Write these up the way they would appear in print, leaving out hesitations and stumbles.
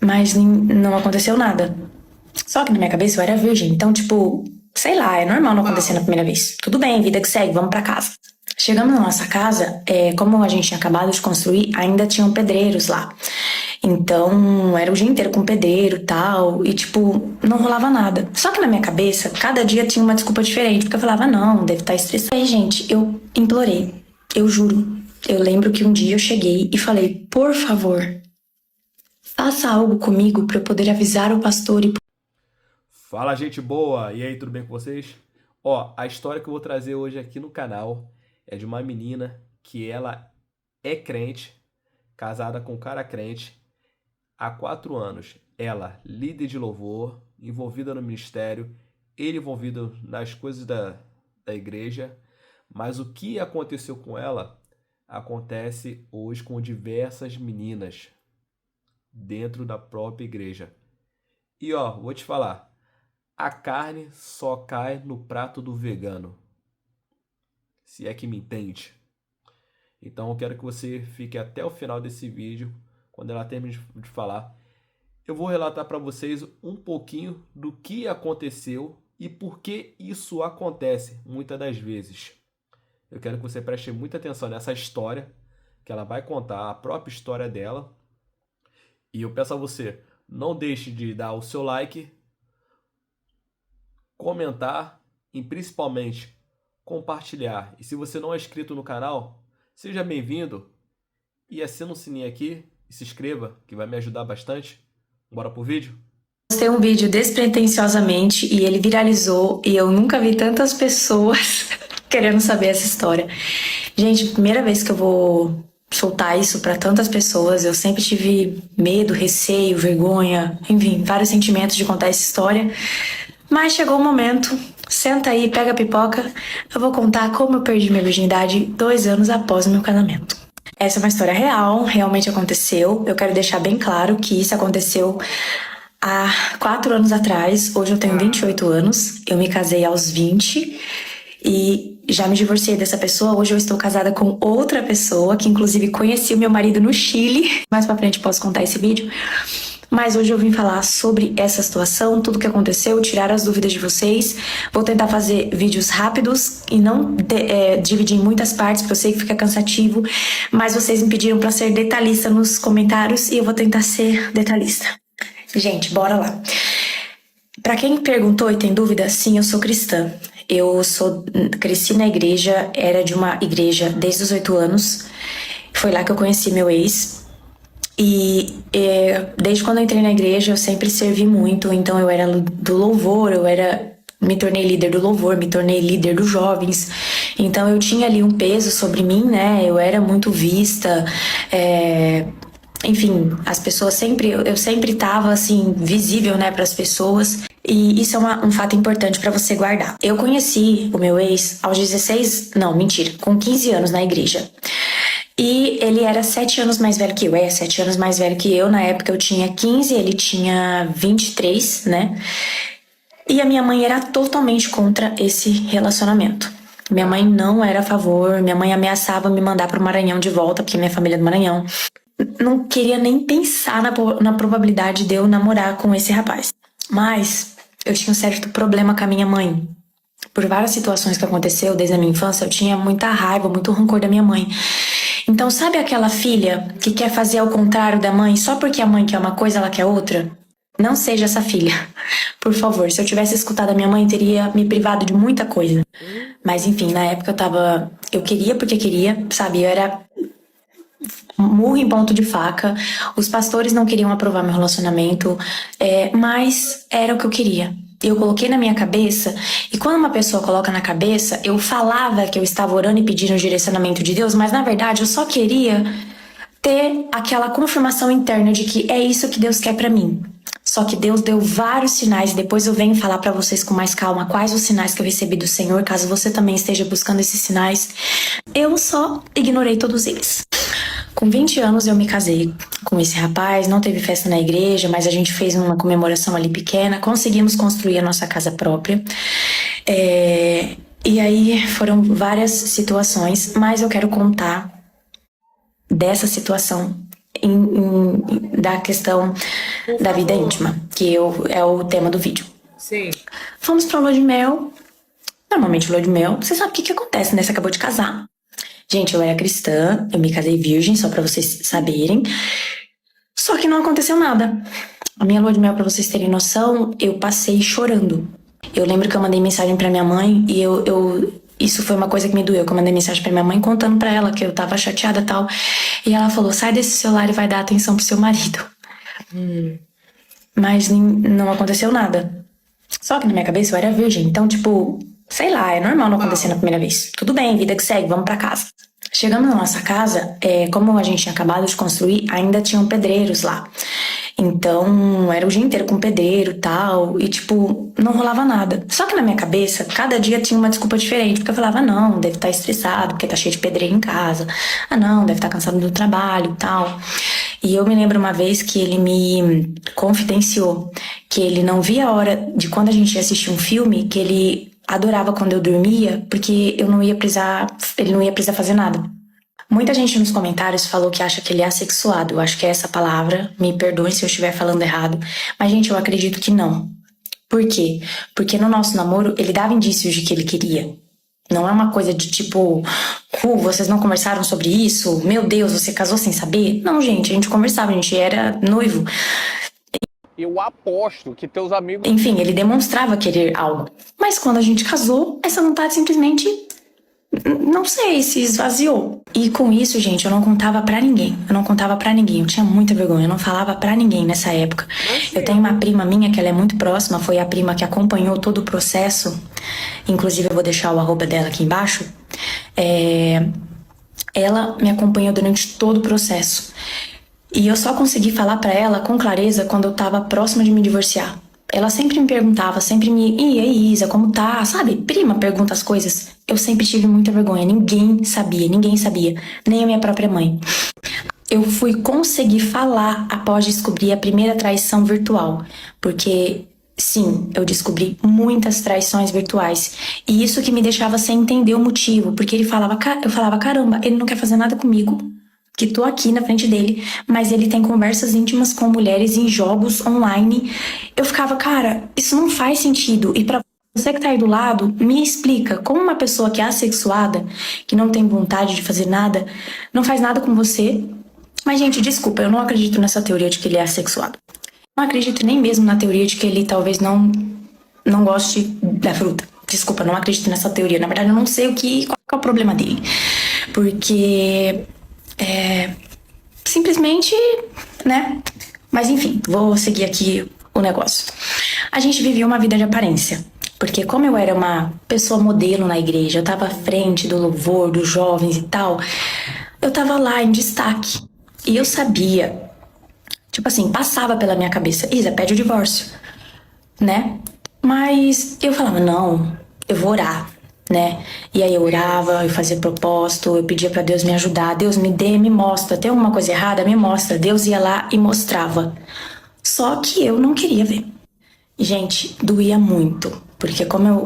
mas não aconteceu nada. Só que na minha cabeça eu era virgem, então, tipo, sei lá, é normal não acontecer na primeira vez. Tudo bem, vida que segue, vamos pra casa. Chegamos na nossa casa, como a gente tinha acabado de construir, ainda tinham pedreiros lá. Então, era o dia inteiro com pedreiro e tal, e tipo, não rolava nada. Só que na minha cabeça, cada dia tinha uma desculpa diferente, porque eu falava, não, deve estar estressado. Aí, gente, eu implorei, eu juro. Eu lembro que um dia eu cheguei e falei, por favor, faça algo comigo pra eu poder avisar o pastor e... Fala, gente boa! E aí, tudo bem com vocês? Ó, a história que eu vou trazer hoje aqui no canal é de uma menina que ela é crente, casada com um cara crente há 4 anos. Ela, líder de louvor, envolvida no ministério, ele envolvido nas coisas da igreja. Mas o que aconteceu com ela acontece hoje com diversas meninas dentro da própria igreja. E ó, vou te falar. A carne só cai no prato do vegano, se é que me entende. Então eu quero que você fique até o final desse vídeo, quando ela termine de falar. Eu vou relatar para vocês um pouquinho do que aconteceu e por que isso acontece muitas das vezes. Eu quero que você preste muita atenção nessa história, que ela vai contar a própria história dela. E eu peço a você, não deixe de dar o seu like, comentar e principalmente compartilhar. E se você não é inscrito no canal, seja bem-vindo e assina o sininho aqui e se inscreva, que vai me ajudar bastante. Bora pro vídeo? Postei um vídeo despretensiosamente e ele viralizou e eu nunca vi tantas pessoas querendo saber essa história. Gente, primeira vez que eu vou soltar isso pra tantas pessoas, eu sempre tive medo, receio, vergonha, enfim, vários sentimentos de contar essa história. Mas chegou o momento, senta aí, pega a pipoca, eu vou contar como eu perdi minha virgindade 2 anos após o meu casamento. Essa é uma história real, realmente aconteceu. Eu quero deixar bem claro que isso aconteceu há 4 anos atrás. Hoje eu tenho 28 anos, eu me casei aos 20 e já me divorciei dessa pessoa. Hoje eu estou casada com outra pessoa, que inclusive conheci o meu marido no Chile. Mais pra frente posso contar esse vídeo. Mas hoje eu vim falar sobre essa situação, tudo que aconteceu, tirar as dúvidas de vocês. Vou tentar fazer vídeos rápidos e não dividir em muitas partes, porque eu sei que fica cansativo. Mas vocês me pediram para ser detalhista nos comentários e eu vou tentar ser detalhista. Gente, bora lá. Pra quem perguntou e tem dúvida, sim, eu sou cristã. Cresci na igreja, era de uma igreja desde os 8 anos. Foi lá que eu conheci meu ex. E desde quando eu entrei na igreja eu sempre servi muito, então eu era do louvor, me tornei líder do louvor, me tornei líder dos jovens, então eu tinha ali um peso sobre mim, né, eu era muito vista, enfim, as pessoas eu sempre tava assim, visível, né, para as pessoas. E isso é um fato importante pra você guardar. Eu conheci o meu ex aos 16, não, mentira, com 15 anos na igreja. E ele era 7 anos mais velho que eu, 7 anos mais velho que eu. Na época eu tinha 15, ele tinha 23, né? E a minha mãe era totalmente contra esse relacionamento. Minha mãe não era a favor, minha mãe ameaçava me mandar pro Maranhão de volta, porque minha família é do Maranhão. Não queria nem pensar na probabilidade de eu namorar com esse rapaz. Mas eu tinha um certo problema com a minha mãe. Por várias situações que aconteceu desde a minha infância, eu tinha muita raiva, muito rancor da minha mãe. Então, sabe aquela filha que quer fazer ao contrário da mãe só porque a mãe quer uma coisa, ela quer outra? Não seja essa filha. Por favor, se eu tivesse escutado a minha mãe, teria me privado de muita coisa. Mas enfim, na época eu queria porque queria, sabe? Eu era murro em ponto de faca. Os pastores não queriam aprovar meu relacionamento, mas era o que eu queria. Eu coloquei na minha cabeça, e quando uma pessoa coloca na cabeça, eu falava que eu estava orando e pedindo o direcionamento de Deus, mas na verdade eu só queria ter aquela confirmação interna de que é isso que Deus quer pra mim. Só que Deus deu vários sinais, e depois eu venho falar pra vocês com mais calma quais os sinais que eu recebi do Senhor, caso você também esteja buscando esses sinais. Eu só ignorei todos eles. Com 20 anos eu me casei com esse rapaz, não teve festa na igreja, mas a gente fez uma comemoração ali pequena, conseguimos construir a nossa casa própria. E aí foram várias situações, mas eu quero contar dessa situação da questão Por da vida favor. íntima, é o tema do vídeo. Sim. Fomos pra lua de mel. Normalmente, lua de mel, você sabe o que acontece, né? Você acabou de casar. Gente, eu era cristã, eu me casei virgem, só pra vocês saberem. Só que não aconteceu nada. A minha lua de mel, pra vocês terem noção, eu passei chorando. Eu lembro que eu mandei mensagem pra minha mãe e isso foi uma coisa que me doeu, que eu mandei mensagem pra minha mãe contando pra ela que eu tava chateada e tal. E ela falou, sai desse celular e vai dar atenção pro seu marido. Mas não aconteceu nada. Só que na minha cabeça eu era virgem, então, tipo, sei lá, é normal não acontecer na primeira vez. Tudo bem, vida que segue, vamos pra casa. Chegamos na nossa casa, como a gente tinha acabado de construir, ainda tinham pedreiros lá. Então, era o dia inteiro com pedreiro e tal, e tipo, não rolava nada. Só que na minha cabeça, cada dia tinha uma desculpa diferente, porque eu falava, não, deve estar estressado, porque tá cheio de pedreiro em casa. Ah, não, deve estar cansado do trabalho e tal. E eu me lembro uma vez que ele me confidenciou que ele não via a hora de quando a gente ia assistir um filme, que ele adorava quando eu dormia, porque eu não ia precisar, ele não ia precisar fazer nada. Muita gente nos comentários falou que acha que ele é assexuado. Eu acho que é essa palavra. Me perdoem se eu estiver falando errado. Mas, gente, eu acredito que não. Por quê? Porque no nosso namoro, ele dava indícios de que ele queria. Não é uma coisa de tipo, vocês não conversaram sobre isso? Meu Deus, você casou sem saber? Não, gente, a gente conversava, a gente era noivo. Eu aposto que teus amigos... Enfim, ele demonstrava querer algo. Mas quando a gente casou, essa vontade simplesmente, não sei, se esvaziou. E com isso, gente, eu não contava pra ninguém. Eu tinha muita vergonha, eu não falava pra ninguém nessa época. Eu tenho uma prima minha que ela é muito próxima, foi a prima que acompanhou todo o processo. Inclusive, eu vou deixar o arroba dela aqui embaixo. Ela me acompanhou durante todo o processo. E eu só consegui falar pra ela com clareza quando eu tava próxima de me divorciar. Ela sempre me perguntava, e aí, Isa, como tá? Sabe, prima pergunta as coisas. Eu sempre tive muita vergonha, ninguém sabia, nem a minha própria mãe. Eu fui conseguir falar após descobrir a primeira traição virtual, porque sim, eu descobri muitas traições virtuais. E isso que me deixava sem entender o motivo, porque eu falava, caramba, ele não quer fazer nada comigo, que tô aqui na frente dele, mas ele tem conversas íntimas com mulheres em jogos online. Eu ficava, cara, isso não faz sentido. E pra você que tá aí do lado, me explica como uma pessoa que é assexuada, que não tem vontade de fazer nada, não faz nada com você. Mas, gente, desculpa, eu não acredito nessa teoria de que ele é assexuado. Não acredito nem mesmo na teoria de que ele talvez não goste da fruta. Desculpa, não acredito nessa teoria. Na verdade, eu não sei qual é o problema dele. Porque... simplesmente, né? Mas enfim, vou seguir aqui o negócio. A gente vivia uma vida de aparência. Porque como eu era uma pessoa modelo na igreja, eu tava à frente do louvor, dos jovens e tal, eu tava lá em destaque. E eu sabia, tipo assim, passava pela minha cabeça, Isa, pede o divórcio, né? Mas eu falava, não, eu vou orar, né? E aí eu orava, eu fazia propósito, eu pedia pra Deus me ajudar, Deus me dê, me mostra, tem alguma coisa errada, me mostra. Deus ia lá e mostrava. Só que eu não queria ver. Gente, doía muito, porque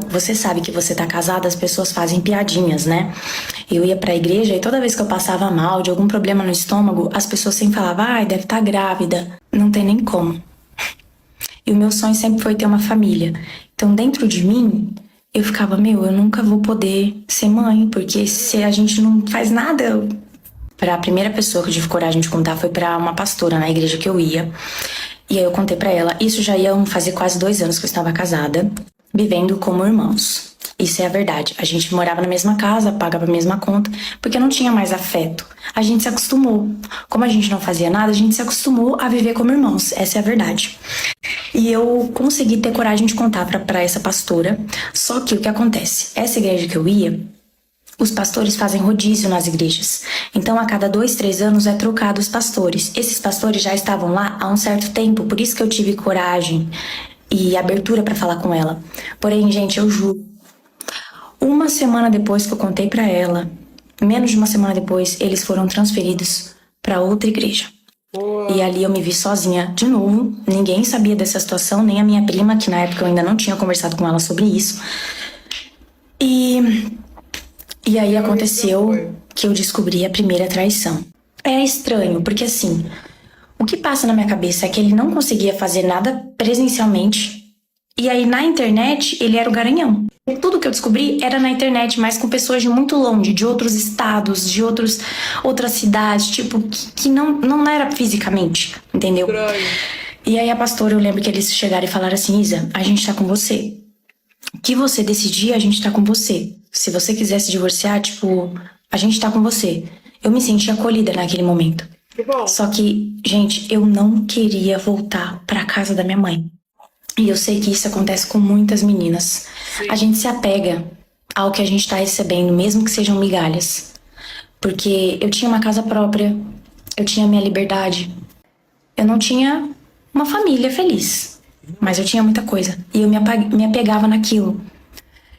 você sabe que você tá casada, as pessoas fazem piadinhas, né? Eu ia pra igreja e toda vez que eu passava mal, de algum problema no estômago, as pessoas sempre falavam, ai, deve estar grávida. Não tem nem como. E o meu sonho sempre foi ter uma família. Então, dentro de mim, eu ficava, eu nunca vou poder ser mãe, porque se a gente não faz nada... A primeira pessoa que eu tive coragem de contar foi pra uma pastora na igreja que eu ia. E aí eu contei pra ela, isso já iam fazer quase 2 anos que eu estava casada, vivendo como irmãos. Isso é a verdade. A gente morava na mesma casa, pagava a mesma conta, porque não tinha mais afeto. A gente se acostumou. Como a gente não fazia nada, a gente se acostumou a viver como irmãos. Essa é a verdade. E eu consegui ter coragem de contar pra essa pastora. Só que o que acontece? Essa igreja que eu ia, os pastores fazem rodízio nas igrejas. Então, a cada 2, 3 anos é trocado os pastores. Esses pastores já estavam lá há um certo tempo, por isso que eu tive coragem e abertura pra falar com ela. Porém, gente, eu juro, uma semana depois que eu contei pra ela, menos de uma semana depois, eles foram transferidos pra outra igreja. E ali eu me vi sozinha de novo. Ninguém sabia dessa situação, nem a minha prima, que na época eu ainda não tinha conversado com ela sobre isso. E aí aconteceu que eu descobri a primeira traição. É estranho, porque assim, O que passa na minha cabeça é que ele não conseguia fazer nada presencialmente. E aí, na internet, ele era o garanhão. Tudo que eu descobri era na internet, mas com pessoas de muito longe, de outros estados, de outras cidades, tipo, que não era fisicamente, entendeu? E aí a pastora, eu lembro que eles chegaram e falaram assim: Isa, a gente tá com você. O que você decidir, a gente tá com você. Se você quiser se divorciar, tipo, a gente tá com você. Eu me senti acolhida naquele momento. Só que, gente, eu não queria voltar pra casa da minha mãe. E eu sei que isso acontece com muitas meninas. A gente se apega ao que a gente tá recebendo, mesmo que sejam migalhas. Porque eu tinha uma casa própria, eu tinha minha liberdade. Eu não tinha uma família feliz, mas eu tinha muita coisa. E eu me apegava naquilo.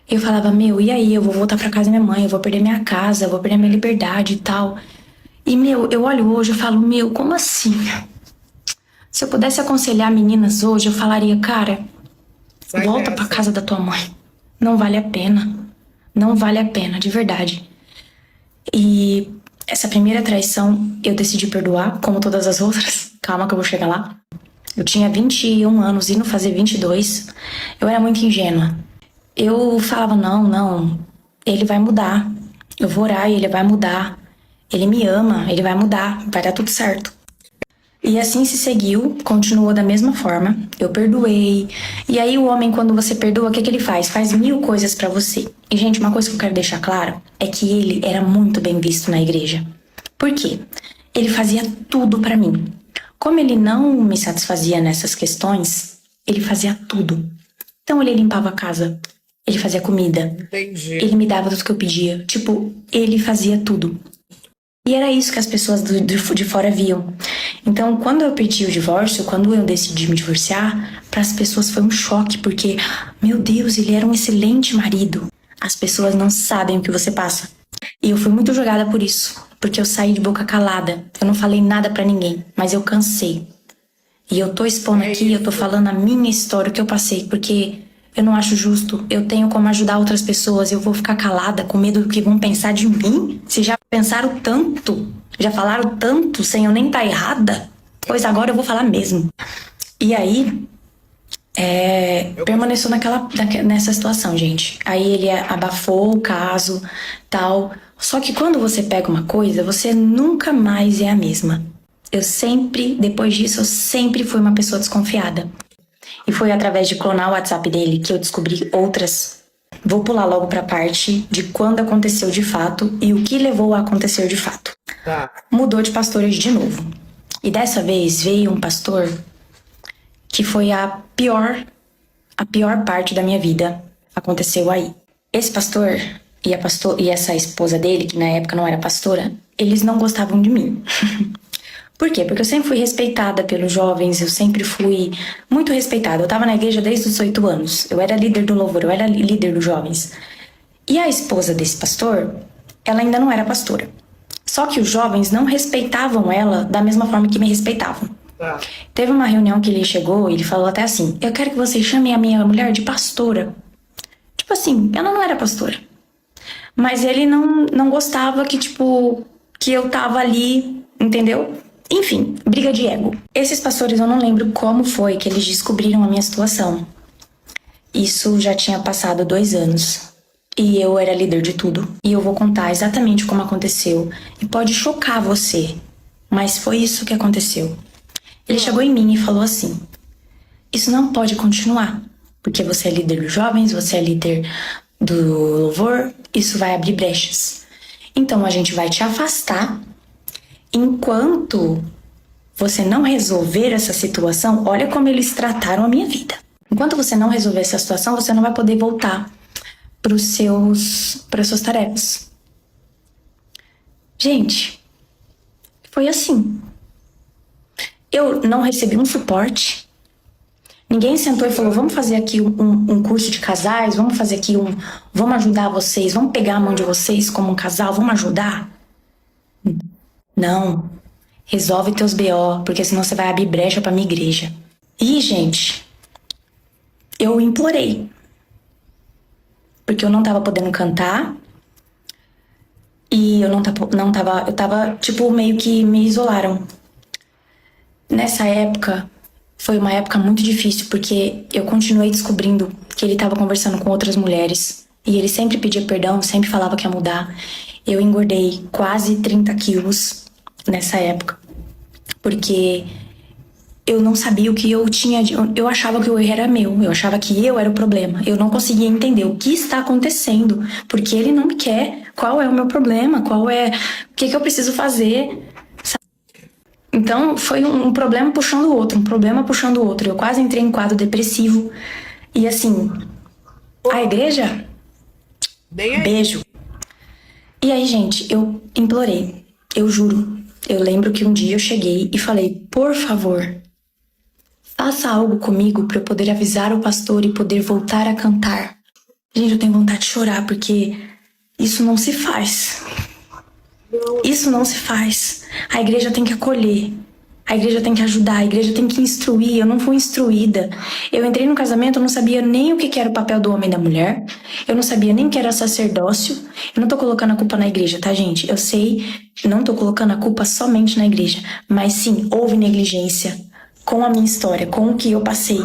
Eu falava, meu, e aí? Eu vou voltar pra casa da minha mãe, eu vou perder minha casa, eu vou perder minha liberdade e tal. E, meu, eu olho hoje e falo, meu, como assim? Se eu pudesse aconselhar meninas hoje, eu falaria, cara, volta pra casa da tua mãe. Não vale a pena. Não vale a pena, de verdade. E essa primeira traição eu decidi perdoar, como todas as outras. Calma que eu vou chegar lá. Eu tinha 21 anos, indo fazer 22. Eu era muito ingênua. Eu falava, não, ele vai mudar. Eu vou orar e ele vai mudar. Ele me ama, ele vai mudar, vai dar tudo certo. E assim se seguiu, continuou da mesma forma. Eu perdoei. E aí o homem, quando você perdoa, o que ele faz? Faz 1000 coisas pra você. E, gente, uma coisa que eu quero deixar claro é que ele era muito bem visto na igreja. Por quê? Ele fazia tudo pra mim. Como ele não me satisfazia nessas questões, ele fazia tudo. Então ele limpava a casa, ele fazia comida, ele me dava tudo que eu pedia. Tipo, ele fazia tudo. E era isso que as pessoas de fora viam. Então, quando eu pedi o divórcio, quando eu decidi me divorciar, para as pessoas foi um choque, porque, meu Deus, ele era um excelente marido. As pessoas não sabem o que você passa. E eu fui muito julgada por isso, porque eu saí de boca calada. Eu não falei nada pra ninguém, mas eu cansei. E eu tô expondo aqui, eu tô falando a minha história, o que eu passei, porque eu não acho justo. Eu tenho como ajudar outras pessoas, eu vou ficar calada com medo do que vão pensar de mim? Se já pensaram tanto, já falaram tanto, sem eu nem estar errada, pois agora eu vou falar mesmo. E aí, permaneceu nessa situação, gente. Aí ele abafou o caso, tal. Só que quando você pega uma coisa, você nunca mais é a mesma. Depois disso, eu sempre fui uma pessoa desconfiada. E foi através de clonar o WhatsApp dele que eu descobri outras. Vou pular logo pra parte de quando aconteceu de fato e o que levou a acontecer de fato. Mudou de pastores de novo. E dessa vez veio um pastor que foi a pior parte da minha vida. Aconteceu aí. Esse pastor e essa esposa dele, que na época não era pastora, eles não gostavam de mim. Por quê? Porque eu sempre fui respeitada pelos jovens, eu sempre fui muito respeitada. Eu tava na igreja desde os 8 anos. Eu era líder do louvor, eu era líder dos jovens. E a esposa desse pastor, ela ainda não era pastora. Só que os jovens não respeitavam ela da mesma forma que me respeitavam. Teve uma reunião que ele chegou e ele falou até assim: eu quero que vocês chamem a minha mulher de pastora. Tipo assim, ela não era pastora. Mas ele não gostava que eu tava ali, entendeu? Enfim, briga de ego. Esses pastores, eu não lembro como foi que eles descobriram a minha situação. Isso já tinha passado 2 anos. E eu era líder de tudo. E eu vou contar exatamente como aconteceu. E pode chocar você, mas foi isso que aconteceu. Ele chegou em mim e falou assim: isso não pode continuar, porque você é líder dos jovens, você é líder do louvor, isso vai abrir brechas. Então a gente vai te afastar enquanto você não resolver essa situação. Olha como eles trataram a minha vida. Enquanto você não resolver essa situação, você não vai poder voltar para as suas tarefas. Gente, foi assim. Eu não recebi um suporte. Ninguém sentou e falou: vamos fazer aqui um curso de casais, vamos fazer aqui vamos ajudar vocês, vamos pegar a mão de vocês como um casal, vamos ajudar. Não. Resolve teus BO, porque senão você vai abrir brecha pra minha igreja. E, gente, eu implorei. Porque eu não tava podendo cantar. E eu não tava, tipo, meio que me isolaram. Nessa época, foi uma época muito difícil, porque eu continuei descobrindo que ele estava conversando com outras mulheres. E ele sempre pedia perdão, sempre falava que ia mudar. Eu engordei quase 30 quilos nessa época, porque eu não sabia o que eu tinha. Eu achava que o erro era meu, eu achava que eu era o problema. Eu não conseguia entender o que está acontecendo, porque ele não me quer. Qual é o meu problema? O que eu preciso fazer? Então foi um problema puxando o outro, um problema puxando o outro. Eu quase entrei em quadro depressivo. E assim, a igreja, beijo. E aí, gente, eu implorei, eu juro. Eu lembro que um dia eu cheguei e falei, por favor, faça algo comigo para eu poder avisar o pastor e poder voltar a cantar. Gente, eu tenho vontade de chorar, porque isso não se faz. Isso não se faz. A igreja tem que acolher. A igreja tem que ajudar, a igreja tem que instruir. Eu não fui instruída. Eu entrei no casamento, eu não sabia nem o que era o papel do homem e da mulher. Eu não sabia nem o que era sacerdócio. Eu não tô colocando a culpa na igreja, tá, gente? Eu sei, não tô colocando a culpa somente na igreja. Mas sim, houve negligência com a minha história, com o que eu passei.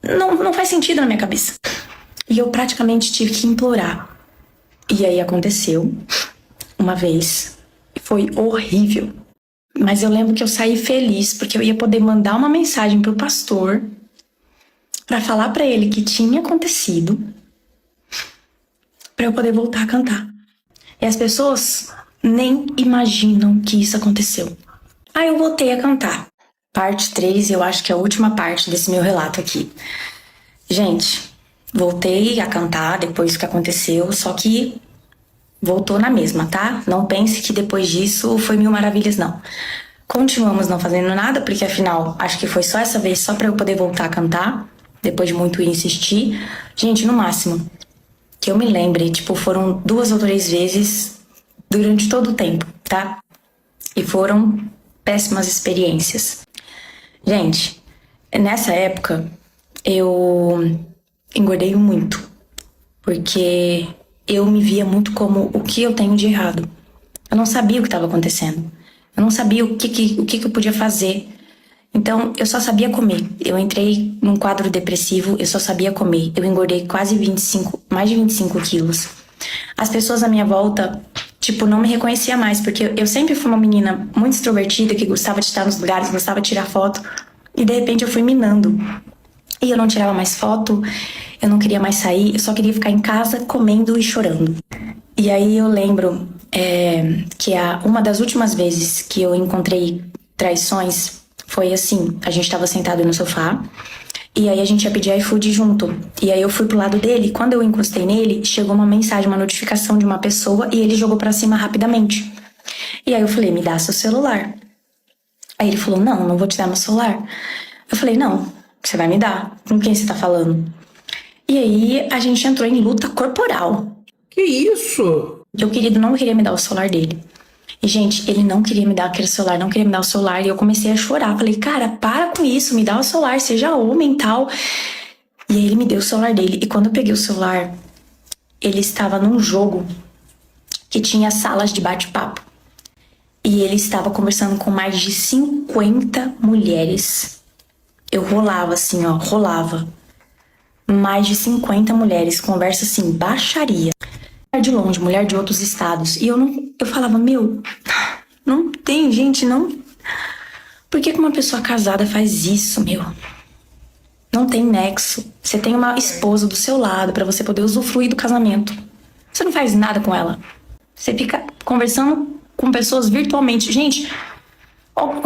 Não faz sentido na minha cabeça. E eu praticamente tive que implorar. E aí aconteceu uma vez. Foi horrível. Mas eu lembro que eu saí feliz, porque eu ia poder mandar uma mensagem pro pastor para falar para ele que tinha acontecido, para eu poder voltar a cantar. E as pessoas nem imaginam que isso aconteceu. Aí eu voltei a cantar. Parte 3, eu acho que é a última parte desse meu relato aqui. Gente, voltei a cantar depois do que aconteceu, só que voltou na mesma, tá? Não pense que depois disso foi mil maravilhas, não. Continuamos não fazendo nada, porque afinal, acho que foi só essa vez, só pra eu poder voltar a cantar, depois de muito insistir. Gente, no máximo, que eu me lembre, foram 2 ou 3 vezes durante todo o tempo, tá? E foram péssimas experiências. Gente, nessa época, eu engordei muito, porque eu me via muito como o que eu tenho de errado. Eu não sabia o que estava acontecendo. Eu não sabia o que eu podia fazer. Então, eu só sabia comer. Eu entrei num quadro depressivo, eu só sabia comer. Eu engordei mais de 25 quilos. As pessoas à minha volta, não me reconheciam mais, porque eu sempre fui uma menina muito extrovertida, que gostava de estar nos lugares, gostava de tirar foto. E de repente eu fui minando. E eu não tirava mais foto, eu não queria mais sair, eu só queria ficar em casa comendo e chorando. E aí eu lembro que uma das últimas vezes que eu encontrei traições foi assim, a gente tava sentado no sofá, e aí a gente ia pedir iFood junto. E aí eu fui pro lado dele, e quando eu encostei nele, chegou uma mensagem, uma notificação de uma pessoa, e ele jogou pra cima rapidamente. E aí eu falei, me dá seu celular. Aí ele falou, não vou te dar meu celular. Eu falei, não, você vai me dar. Com quem você tá falando? E aí a gente entrou em luta corporal. Que isso? Meu querido não queria me dar o celular dele. E, gente, ele não queria me dar aquele celular, não queria me dar o celular. E eu comecei a chorar. Falei, cara, para com isso, me dá o celular, seja homem e tal. E aí ele me deu o celular dele. E quando eu peguei o celular, ele estava num jogo que tinha salas de bate-papo. E ele estava conversando com mais de 50 mulheres. Eu rolava assim, rolava. Mais de 50 mulheres, conversa assim, baixaria. Mulher de longe, mulher de outros estados. E eu falava, não tem, gente, não. Por que uma pessoa casada faz isso, meu? Não tem nexo. Você tem uma esposa do seu lado pra você poder usufruir do casamento. Você não faz nada com ela. Você fica conversando com pessoas virtualmente. Gente,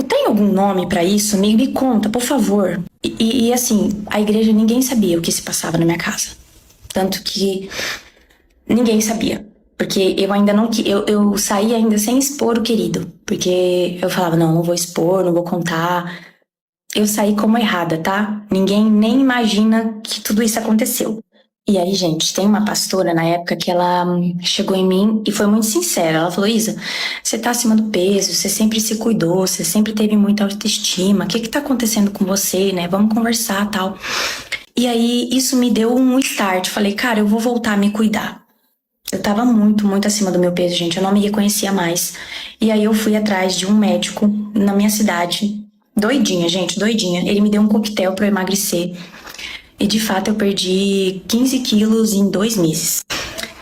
tem algum nome pra isso? Me conta, por favor. E assim, a igreja, ninguém sabia o que se passava na minha casa. Tanto que ninguém sabia. Porque eu ainda não... Eu saí ainda sem expor o querido. Porque eu falava, não vou expor, não vou contar. Eu saí como errada, tá? Ninguém nem imagina que tudo isso aconteceu. E aí, gente, tem uma pastora na época que ela chegou em mim e foi muito sincera. Ela falou, Isa, você tá acima do peso, você sempre se cuidou, você sempre teve muita autoestima. O que tá acontecendo com você, né? Vamos conversar, tal. E aí, isso me deu um start. Falei, cara, eu vou voltar a me cuidar. Eu tava muito, muito acima do meu peso, gente. Eu não me reconhecia mais. E aí, eu fui atrás de um médico na minha cidade. Doidinha, gente, doidinha. Ele me deu um coquetel pra eu emagrecer. E de fato eu perdi 15 quilos em 2 meses.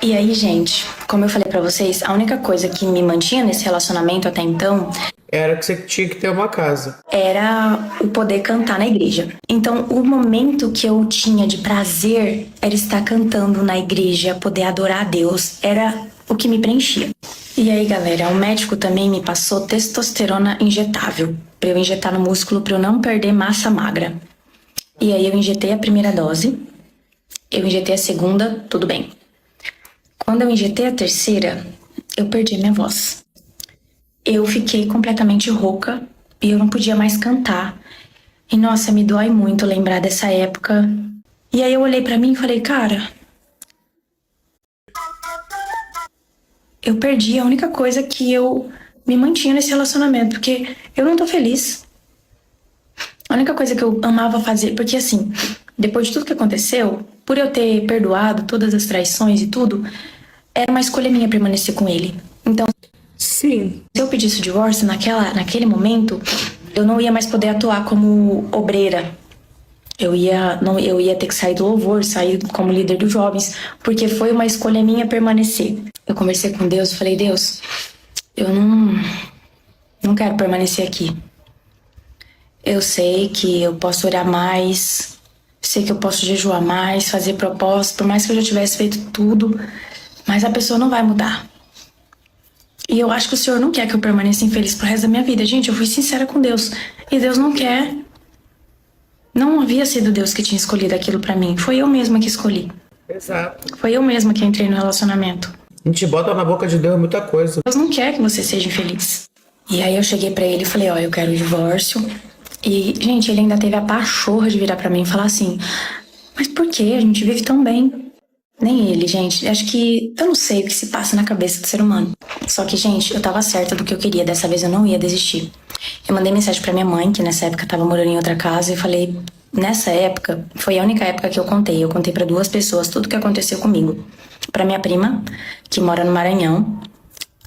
E aí, gente, como eu falei pra vocês, a única coisa que me mantinha nesse relacionamento até então Era que você tinha que ter uma casa. era o poder cantar na igreja. Então, o momento que eu tinha de prazer era estar cantando na igreja, poder adorar a Deus, era o que me preenchia. E aí, galera, o médico também me passou testosterona injetável, pra eu injetar no músculo pra eu não perder massa magra. E aí eu injetei a primeira dose, eu injetei a segunda, tudo bem. Quando eu injetei a terceira, eu perdi a minha voz. Eu fiquei completamente rouca e eu não podia mais cantar. E nossa, me dói muito lembrar dessa época. E aí eu olhei pra mim e falei, cara, eu perdi a única coisa que eu me mantinha nesse relacionamento, porque eu não tô feliz. A única coisa que eu amava fazer, porque assim, depois de tudo que aconteceu, por eu ter perdoado todas as traições e tudo, era uma escolha minha permanecer com ele. Então, Sim. se eu pedisse o divórcio naquele momento, eu não ia mais poder atuar como obreira. Eu ia ter que sair do louvor, sair como líder dos jovens, porque foi uma escolha minha permanecer. Eu conversei com Deus e falei, Deus, eu não quero permanecer aqui. Eu sei que eu posso orar mais, sei que eu posso jejuar mais, fazer propósito, por mais que eu já tivesse feito tudo, mas a pessoa não vai mudar. E eu acho que o Senhor não quer que eu permaneça infeliz pro resto da minha vida. Gente, eu fui sincera com Deus. E Deus não quer. Não havia sido Deus que tinha escolhido aquilo pra mim. Foi eu mesma que escolhi. Exato. Foi eu mesma que entrei no relacionamento. A gente bota na boca de Deus muita coisa. Deus não quer que você seja infeliz. E aí eu cheguei pra ele e falei, ó, eu quero o divórcio. E, gente, ele ainda teve a pachorra de virar pra mim e falar assim, mas por que? A gente vive tão bem. Nem ele, gente. Acho que eu não sei o que se passa na cabeça do ser humano. Só que, gente, eu tava certa do que eu queria. Dessa vez eu não ia desistir. Eu mandei mensagem pra minha mãe, que nessa época tava morando em outra casa, e falei, nessa época, foi a única época que eu contei. Eu contei pra 2 pessoas tudo o que aconteceu comigo. Pra minha prima, que mora no Maranhão,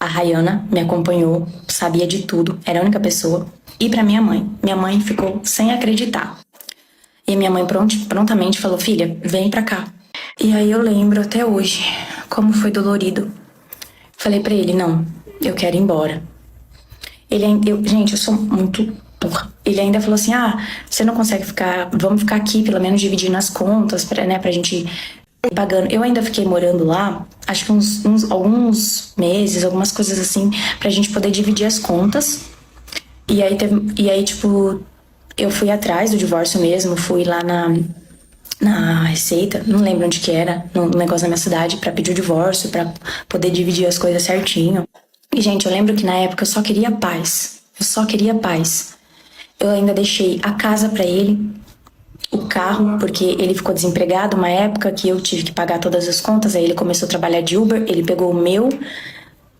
a Rayana me acompanhou, sabia de tudo, era a única pessoa. E pra minha mãe. Minha mãe ficou sem acreditar. E minha mãe prontamente falou, filha, vem pra cá. E aí eu lembro até hoje como foi dolorido. Falei pra ele, não, eu quero ir embora. Gente, eu sou muito burra. Ele ainda falou assim, você não consegue ficar, vamos ficar aqui, pelo menos dividindo as contas, pra gente ir pagando. Eu ainda fiquei morando lá, acho que alguns meses, algumas coisas assim, pra gente poder dividir as contas. E aí, tipo, eu fui atrás do divórcio mesmo, fui lá na Receita, não lembro onde que era, no negócio da minha cidade, pra pedir o divórcio, pra poder dividir as coisas certinho. E, gente, eu lembro que na época eu só queria paz. Eu só queria paz. Eu ainda deixei a casa pra ele, o carro, porque ele ficou desempregado uma época que eu tive que pagar todas as contas, aí ele começou a trabalhar de Uber, ele pegou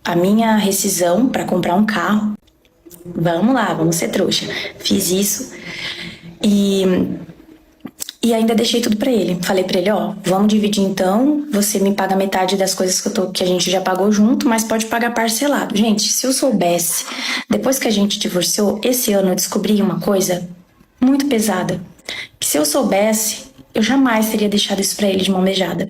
a minha rescisão pra comprar um carro. Vamos lá, vamos ser trouxa. Fiz isso e ainda deixei tudo pra ele. Falei pra ele, ó, vamos dividir então, você me paga metade das coisas que a gente já pagou junto, mas pode pagar parcelado. Gente, se eu soubesse, depois que a gente divorciou, esse ano eu descobri uma coisa muito pesada. Que se eu soubesse, eu jamais teria deixado isso pra ele de mão beijada.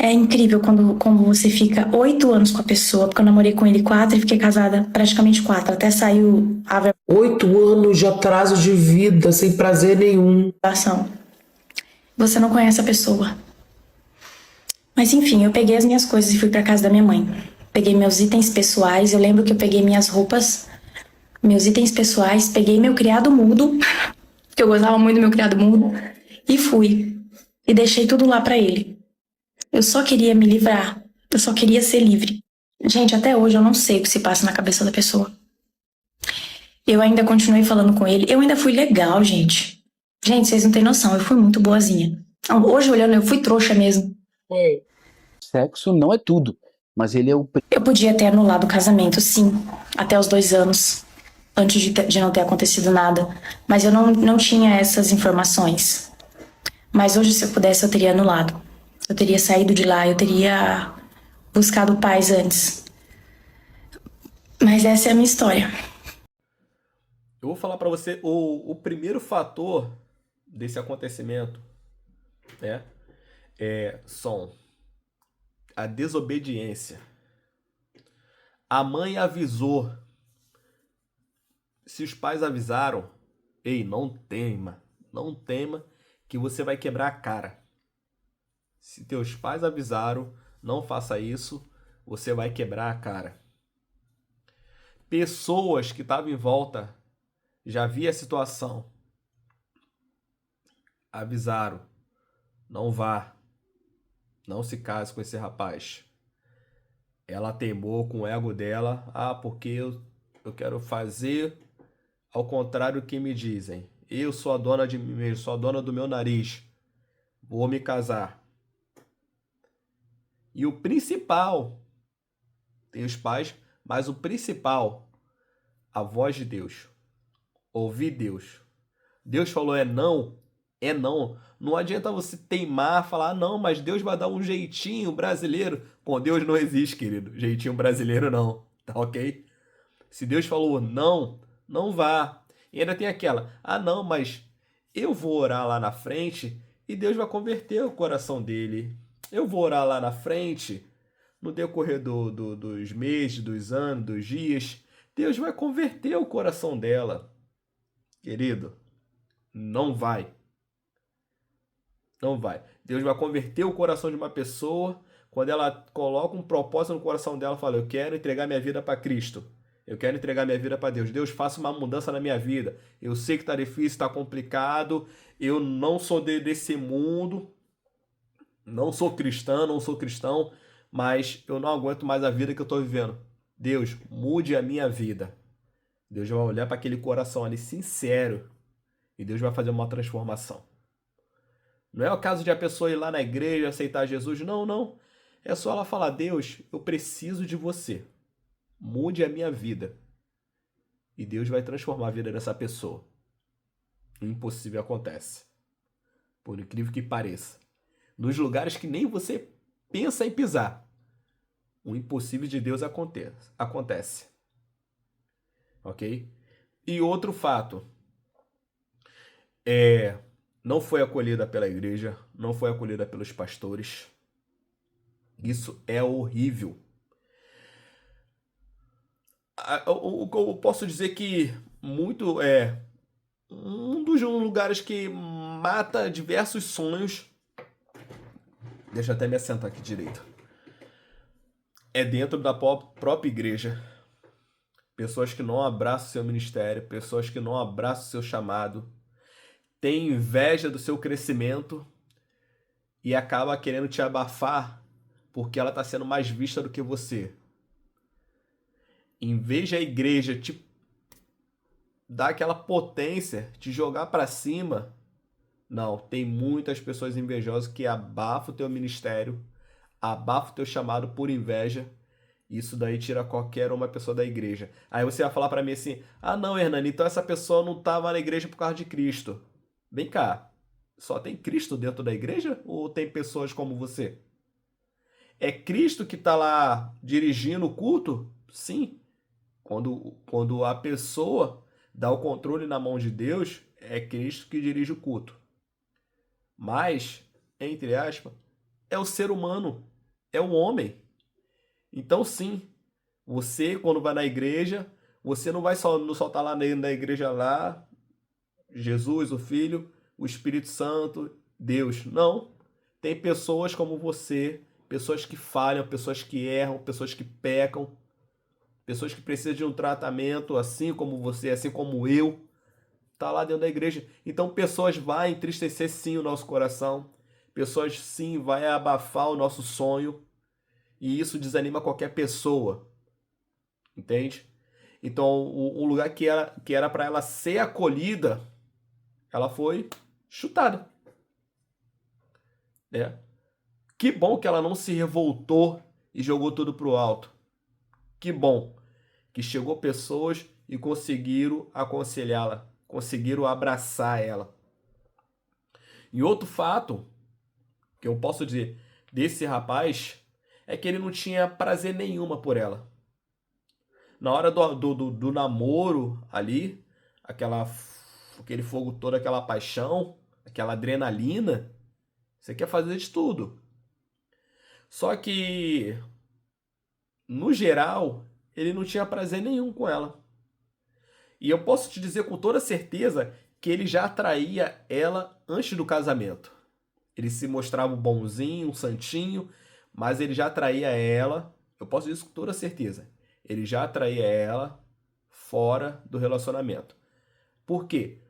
É incrível quando você fica 8 anos com a pessoa, porque eu namorei com ele 4 e fiquei casada praticamente 4, até saiu a 8 anos de atraso de vida, sem prazer nenhum. relação. Você não conhece a pessoa. Mas enfim, eu peguei as minhas coisas e fui pra casa da minha mãe. Peguei meus itens pessoais, eu lembro que eu peguei minhas roupas, meus itens pessoais, peguei meu criado mudo, que eu gostava muito do meu criado mudo, e fui. E deixei tudo lá pra ele. Eu só queria me livrar. Eu só queria ser livre. Gente, até hoje eu não sei o que se passa na cabeça da pessoa. Eu ainda continuei falando com ele. Eu ainda fui legal, gente. Gente, vocês não têm noção. Eu fui muito boazinha. Hoje, olhando, eu fui trouxa mesmo. Sexo não é tudo, mas ele é o Eu podia ter anulado o casamento, sim. Até os 2 anos. Antes de não ter acontecido nada. Mas eu não tinha essas informações. Mas hoje, se eu pudesse, eu teria anulado. Eu teria saído de lá, eu teria buscado paz antes. Mas essa é a minha história. Eu vou falar para você o primeiro fator desse acontecimento, né? São a desobediência. A mãe avisou. Se os pais avisaram, ei, não tema que você vai quebrar a cara. Se teus pais avisaram, não faça isso, você vai quebrar a cara. Pessoas que estavam em volta já via a situação, avisaram, não vá, não se case com esse rapaz. Ela teimou com o ego dela, porque eu quero fazer ao contrário do que me dizem. Eu sou a dona de mim mesmo, sou a dona do meu nariz. Vou me casar. E o principal, tem os pais, mas o principal, a voz de Deus. Ouvir Deus. Deus falou é não, é não. Não adianta você teimar, falar, não, mas Deus vai dar um jeitinho brasileiro. Com Deus não existe, querido. Jeitinho brasileiro não, tá ok? Se Deus falou não, não vá. E ainda tem aquela, não, mas eu vou orar lá na frente e Deus vai converter o coração dele. Eu vou orar lá na frente, no decorrer dos meses, dos anos, dos dias, Deus vai converter o coração dela. Querido, não vai. Não vai. Deus vai converter o coração de uma pessoa quando ela coloca um propósito no coração dela e fala, eu quero entregar minha vida para Cristo. Eu quero entregar minha vida para Deus. Deus, faça uma mudança na minha vida. Eu sei que está difícil, está complicado. Eu não sou desse mundo. Não sou cristã, não sou cristão. Mas eu não aguento mais a vida que eu estou vivendo. Deus, mude a minha vida. Deus vai olhar para aquele coração ali sincero. E Deus vai fazer uma transformação. Não é o caso de a pessoa ir lá na igreja, aceitar Jesus. Não, não. É só ela falar, Deus, eu preciso de você. Mude a minha vida. E Deus vai transformar a vida dessa pessoa. O impossível acontece. Por incrível que pareça. Nos lugares que nem você pensa em pisar. O impossível de Deus acontece. Ok? E outro fato. Não foi acolhida pela igreja. Não foi acolhida pelos pastores. Isso é horrível. Eu posso dizer que muito um dos lugares que mata diversos sonhos. Deixa eu até me assentar aqui direito. É dentro da própria igreja. Pessoas que não abraçam seu ministério, pessoas que não abraçam seu chamado, têm inveja do seu crescimento e acaba querendo te abafar porque ela está sendo mais vista do que você. Em vez de a igreja te dar aquela potência, te jogar para cima, não, tem muitas pessoas invejosas que abafam o teu ministério, abafam o teu chamado por inveja. Isso daí tira qualquer uma pessoa da igreja. Aí você vai falar para mim assim, não, Hernani, então essa pessoa não estava na igreja por causa de Cristo. Vem cá, só tem Cristo dentro da igreja ou tem pessoas como você? É Cristo que está lá dirigindo o culto? Sim. Quando a pessoa dá o controle na mão de Deus, é Cristo que dirige o culto. Mas, entre aspas, é o ser humano, é o homem. Então sim, você quando vai na igreja, você não vai só estar lá na igreja lá, Jesus, o Filho, o Espírito Santo, Deus. Não. Tem pessoas como você, pessoas que falham, pessoas que erram, pessoas que pecam, pessoas que precisam de um tratamento assim como você, assim como eu. Tá lá dentro da igreja. Então pessoas vão entristecer sim o nosso coração. Pessoas sim vão abafar o nosso sonho. E isso desanima qualquer pessoa. Entende? Então o lugar que era para ela ser acolhida, ela foi chutada. Que bom que ela não se revoltou e jogou tudo pro alto. Que bom que chegou pessoas e conseguiram aconselhá-la, conseguiram abraçar ela. E outro fato que eu posso dizer desse rapaz é que ele não tinha prazer nenhuma por ela. Na hora do namoro ali, aquele fogo todo, aquela paixão, aquela adrenalina. Você quer fazer de tudo. Só que, no geral, ele não tinha prazer nenhum com ela. E eu posso te dizer com toda certeza que ele já atraía ela antes do casamento. Ele se mostrava um bonzinho, um santinho, mas ele já atraía ela. Eu posso dizer isso com toda certeza. Ele já atraía ela fora do relacionamento. Por quê?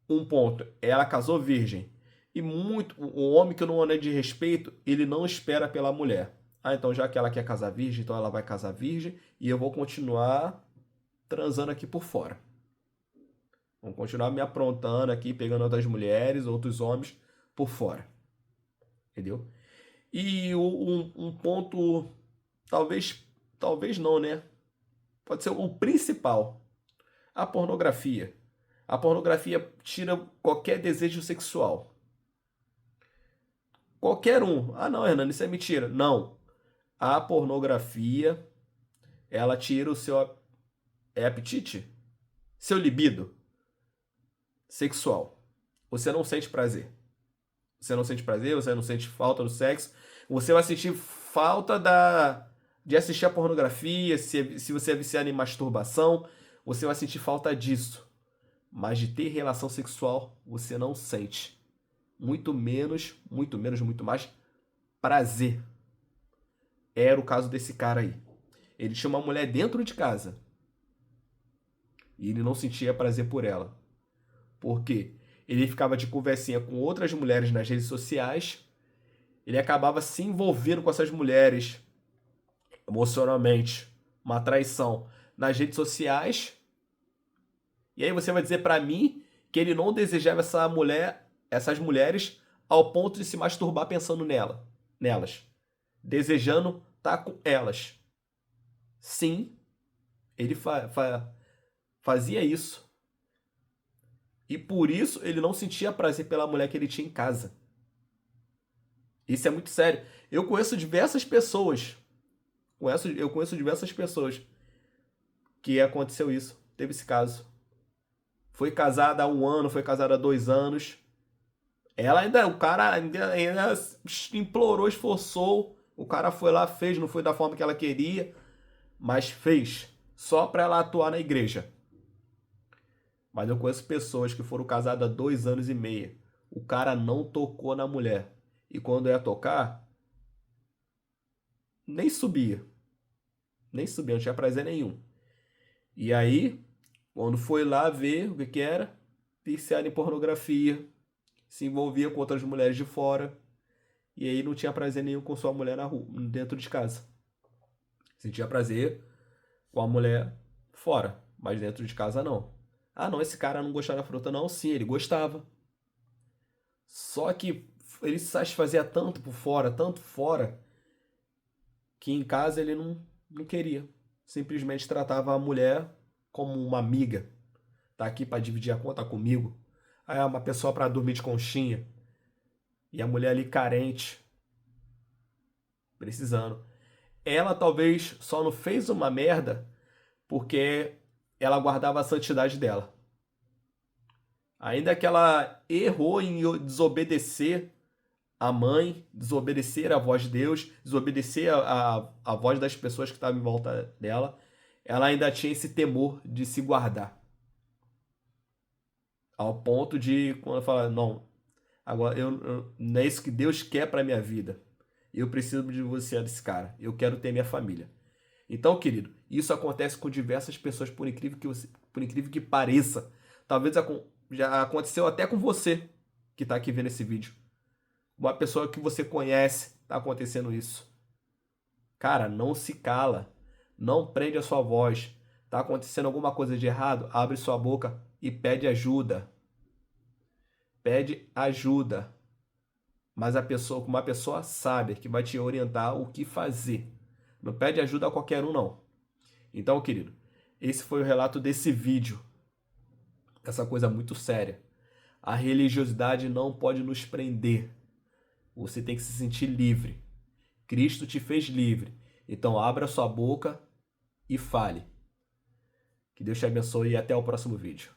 Um ponto, ela casou virgem. E o homem que não anda de respeito, ele não espera pela mulher. Ah, então já que ela quer casar virgem, então ela vai casar virgem e eu vou continuar transando aqui por fora. Vamos continuar me aprontando aqui, pegando outras mulheres, outros homens por fora. Entendeu? E um ponto, talvez não, né? Pode ser o principal. A pornografia. A pornografia tira qualquer desejo sexual. Qualquer um. Ah, não, Hernando, isso é mentira. Não. A pornografia, ela tira o seu apetite, seu libido sexual. Você não sente prazer. Você não sente prazer, você não sente falta do sexo. Você vai sentir falta de assistir a pornografia, se você é viciado em masturbação, você vai sentir falta disso. Mas de ter relação sexual, você não sente. Muito mais prazer. Era o caso desse cara aí. Ele tinha uma mulher dentro de casa. E ele não sentia prazer por ela. Por quê? Ele ficava de conversinha com outras mulheres nas redes sociais. Ele acabava se envolvendo com essas mulheres emocionalmente. Uma traição nas redes sociais. E aí você vai dizer pra mim que ele não desejava essas mulheres ao ponto de se masturbar pensando nelas. Desejando estar com elas. Sim, ele fazia isso. E por isso ele não sentia prazer pela mulher que ele tinha em casa. Isso é muito sério. Eu conheço diversas pessoas. Eu conheço diversas pessoas que aconteceu isso. Teve esse caso. Foi casada há 1 ano, foi casada há 2 anos. O cara ainda implorou, esforçou. O cara foi lá, fez, não foi da forma que ela queria, mas fez. Só para ela atuar na igreja. Mas eu conheço pessoas que foram casadas há 2 anos e meio. O cara não tocou na mulher. E quando ia tocar, nem subia. Nem subia, não tinha prazer nenhum. E aí, quando foi lá ver o que era, viciado em pornografia, se envolvia com outras mulheres de fora. E aí não tinha prazer nenhum com sua mulher na rua, dentro de casa. Sentia prazer com a mulher fora, mas dentro de casa não. Ah, não, esse cara não gostava da fruta. Não, sim, ele gostava. Só que ele se satisfazia tanto fora, que em casa ele não queria. Simplesmente tratava a mulher como uma amiga. Tá aqui para dividir a conta comigo. Aí é uma pessoa para dormir de conchinha. E a mulher ali carente, precisando. Ela talvez só não fez uma merda porque ela guardava a santidade dela. Ainda que ela errou em desobedecer a mãe, desobedecer a voz de Deus, desobedecer a voz das pessoas que estavam em volta dela, ela ainda tinha esse temor de se guardar. Ao ponto de, quando ela fala, não, agora não é isso que Deus quer para minha vida. Eu preciso de você, desse cara. Eu quero ter minha família. Então, querido, isso acontece com diversas pessoas, por incrível que pareça. Talvez já aconteceu até com você que está aqui vendo esse vídeo. Uma pessoa que você conhece, está acontecendo isso. Cara, não se cala. Não prende a sua voz. Está acontecendo alguma coisa de errado? Abre sua boca e pede ajuda. Pede ajuda. Mas uma pessoa sábia que vai te orientar o que fazer. Não pede ajuda a qualquer um, não. Então, querido, esse foi o relato desse vídeo. Essa coisa muito séria. A religiosidade não pode nos prender. Você tem que se sentir livre. Cristo te fez livre. Então, abra sua boca e fale. Que Deus te abençoe e até o próximo vídeo.